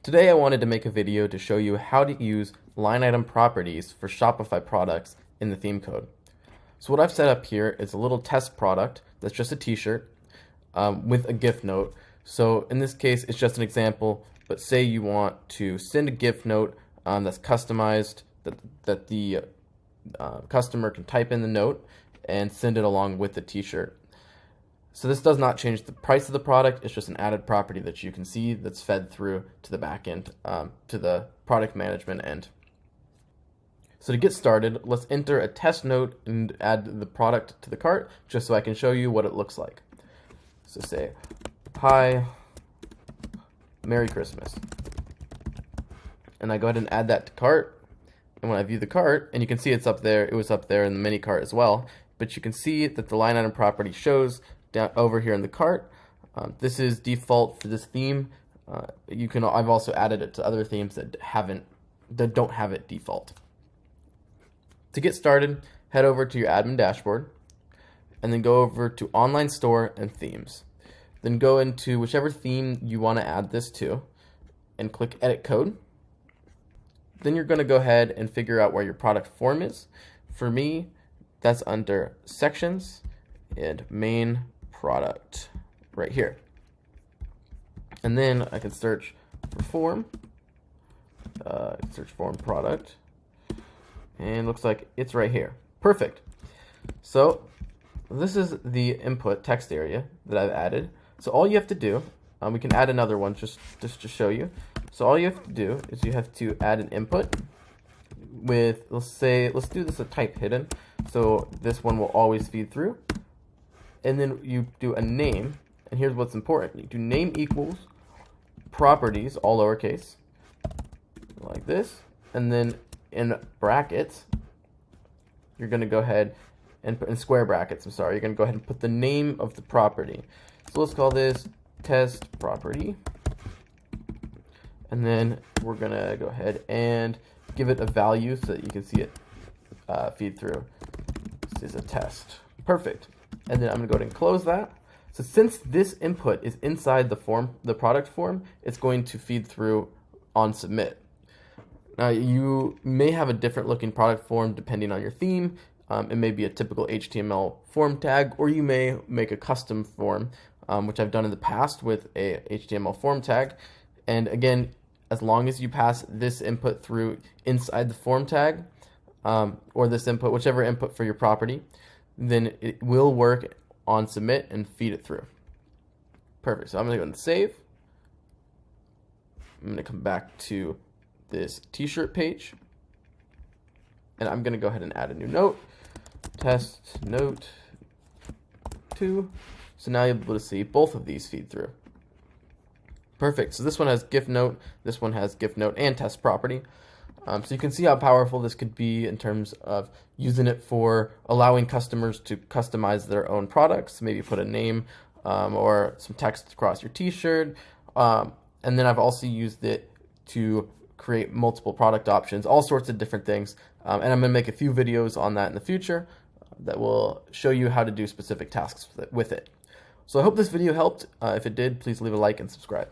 Today I wanted to make a video to show you how to use line item properties for Shopify products in the theme code. So what I've set up here is a little test product that's just a t-shirt with a gift note. So in this case it's just an example, but say you want to send a gift note that's customized, that the customer can type in the note and send it along with the t-shirt. So this does not change the price of the product, it's just an added property that you can see that's fed through to the back end, to the product management end. So to get started, let's enter a test note and add the product to the cart, just so I can show you what it looks like. So say, hi, Merry Christmas. And I go ahead and add that to cart. And when I view the cart, and you can see it's up there, it was up there in the mini cart as well, but you can see that the line item property shows down over here in the cart. This is default for this theme. I've also added it to other themes that don't have it default. To get started, head over to your admin dashboard and then go over to online store and themes. Then go into whichever theme you want to add this to and click edit code. Then you're going to go ahead and figure out where your product form is. For me, that's under sections and main product right here. And then I can search for form, search form product, and looks like it's right here. Perfect. So this is the input text area that I've added. So all you have to do, we can add another one just to show you. So all you have to do is you have to add an input with, let's do this a type hidden. So this one will always feed through. And then you do a name, and here's what's important. You do name equals properties, all lowercase, like this, and then in brackets, you're going to go ahead and put in square brackets, you're going to go ahead and put the name of the property. So let's call this test property, and then we're going to go ahead and give it a value so that you can see it feed through. This is a test. Perfect. And then I'm going to go ahead and close that. So since this input is inside the product form, it's going to feed through on submit. Now you may have a different looking product form depending on your theme. It may be a typical HTML form tag, or you may make a custom form, which I've done in the past with a HTML form tag. And again, as long as you pass this input through inside the form tag, or this input, whichever input for your property, then it will work on submit and feed it through. Perfect. So I'm going to go and save. I'm going to come back to this t-shirt page, and I'm going to go ahead and add a new note, test note 2. So now you'll be able to see both of these feed through. Perfect. So this one has gift note, this one has gift note and test property. So you can see how powerful this could be in terms of using it for allowing customers to customize their own products, maybe put a name or some text across your t-shirt. And then I've also used it to create multiple product options, all sorts of different things. And I'm going to make a few videos on that in the future that will show you how to do specific tasks with it. So I hope this video helped. If it did, please leave a like and subscribe.